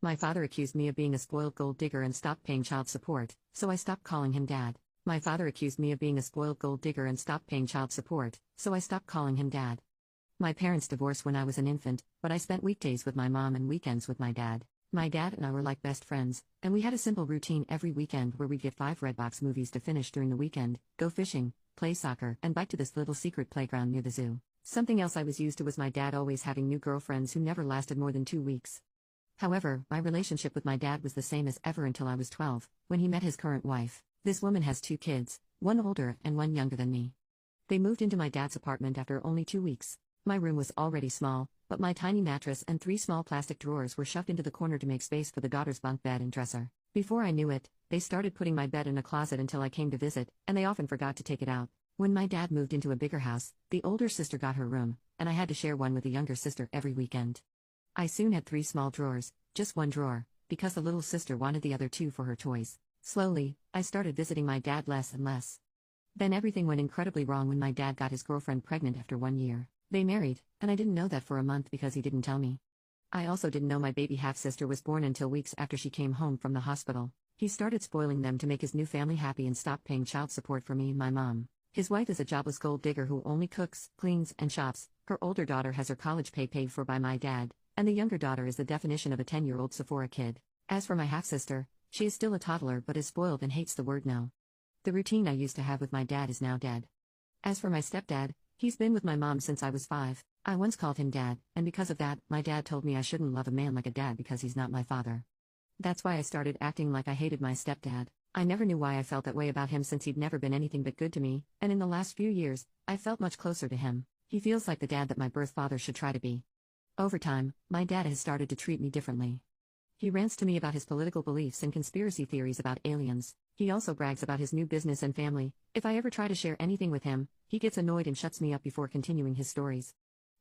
My father accused me of being a spoiled gold digger and stopped paying child support, so I stopped calling him dad. My father accused me of being a spoiled gold digger and stopped paying child support, so I stopped calling him dad. My parents divorced when I was an infant, but I spent weekdays with my mom and weekends with my dad. My dad and I were like best friends, and we had a simple routine every weekend where we'd get 5 Redbox movies to finish during the weekend, go fishing, play soccer, and bike to this little secret playground near the zoo. Something else I was used to was my dad always having new girlfriends who never lasted more than 2 weeks. However, my relationship with my dad was the same as ever until I was 12, when he met his current wife. This woman has 2 kids, one older and one younger than me. They moved into my dad's apartment after only 2 weeks. My room was already small, but my tiny mattress and 3 small plastic drawers were shoved into the corner to make space for the daughter's bunk bed and dresser. Before I knew it, they started putting my bed in a closet until I came to visit, and they often forgot to take it out. When my dad moved into a bigger house, the older sister got her room, and I had to share one with the younger sister every weekend. I soon had 3 small drawers, just one drawer, because the little sister wanted the other 2 for her toys. Slowly, I started visiting my dad less and less. Then everything went incredibly wrong when my dad got his girlfriend pregnant after 1 year. They married, and I didn't know that for a month because he didn't tell me. I also didn't know my baby half-sister was born until weeks after she came home from the hospital. He started spoiling them to make his new family happy and stopped paying child support for me and my mom. His wife is a jobless gold digger who only cooks, cleans, and shops. Her older daughter has her college paid for by my dad, and the younger daughter is the definition of a 10-year-old Sephora kid. As for my half-sister, she is still a toddler but is spoiled and hates the word no. The routine I used to have with my dad is now dead. As for my stepdad, he's been with my mom since I was 5. I once called him dad, and because of that, my dad told me I shouldn't love a man like a dad because he's not my father. That's why I started acting like I hated my stepdad. I never knew why I felt that way about him since he'd never been anything but good to me, and in the last few years, I felt much closer to him. He feels like the dad that my birth father should try to be. Over time, my dad has started to treat me differently. He rants to me about his political beliefs and conspiracy theories about aliens. He also brags about his new business and family. If I ever try to share anything with him, he gets annoyed and shuts me up before continuing his stories.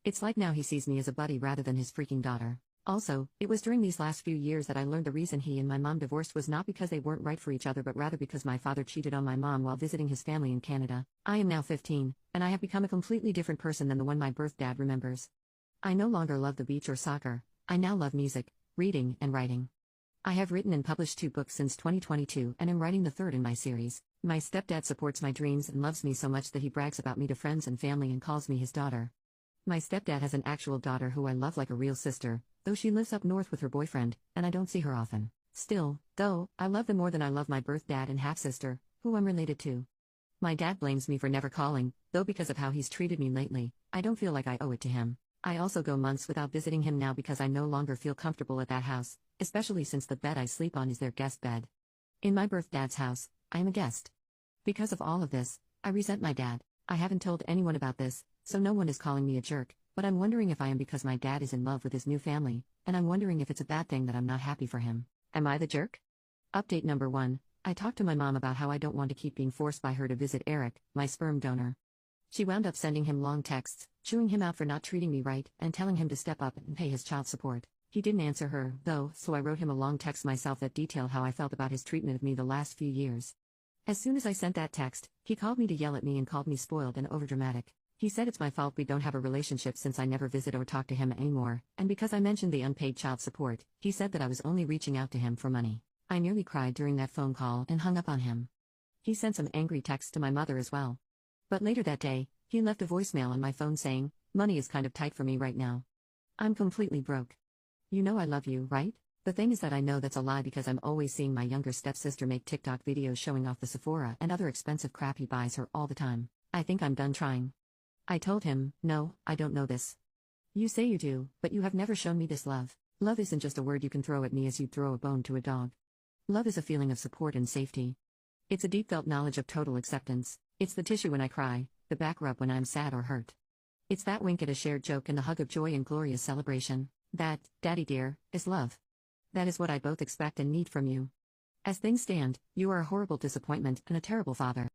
It's like now he sees me as a buddy rather than his freaking daughter. Also, it was during these last few years that I learned the reason he and my mom divorced was not because they weren't right for each other but rather because my father cheated on my mom while visiting his family in Canada. I am now 15, and I have become a completely different person than the one my birth dad remembers. I no longer love the beach or soccer. I now love music, reading, and writing. I have written and published 2 books since 2022 and am writing the 3rd in my series. My stepdad supports my dreams and loves me so much that he brags about me to friends and family and calls me his daughter. My stepdad has an actual daughter who I love like a real sister, though she lives up north with her boyfriend, and I don't see her often. Still, though, I love them more than I love my birth dad and half-sister, who I'm related to. My dad blames me for never calling, though because of how he's treated me lately, I don't feel like I owe it to him. I also go months without visiting him now because I no longer feel comfortable at that house, especially since the bed I sleep on is their guest bed. In my birth dad's house, I am a guest. Because of all of this, I resent my dad. I haven't told anyone about this, so no one is calling me a jerk, but I'm wondering if I am because my dad is in love with his new family, and I'm wondering if it's a bad thing that I'm not happy for him. Am I the jerk? Update number 1. I talked to my mom about how I don't want to keep being forced by her to visit Eric, my sperm donor. She wound up sending him long texts, chewing him out for not treating me right, and telling him to step up and pay his child support. He didn't answer her, though, so I wrote him a long text myself that detailed how I felt about his treatment of me the last few years. As soon as I sent that text, he called me to yell at me and called me spoiled and overdramatic. He said it's my fault we don't have a relationship since I never visit or talk to him anymore, and because I mentioned the unpaid child support, he said that I was only reaching out to him for money. I nearly cried during that phone call and hung up on him. He sent some angry texts to my mother as well. But later that day, he left a voicemail on my phone saying, "Money is kind of tight for me right now. I'm completely broke. You know I love you, right?" The thing is that I know that's a lie because I'm always seeing my younger stepsister make TikTok videos showing off the Sephora and other expensive crap he buys her all the time. I think I'm done trying. I told him, "No, I don't know this. You say you do, but you have never shown me this love. Love isn't just a word you can throw at me as you'd throw a bone to a dog. Love is a feeling of support and safety. It's a deep felt knowledge of total acceptance. It's the tissue when I cry, the back rub when I'm sad or hurt. It's that wink at a shared joke and the hug of joy and glorious celebration. That, Daddy dear, is love. That is what I both expect and need from you. As things stand, you are a horrible disappointment and a terrible father."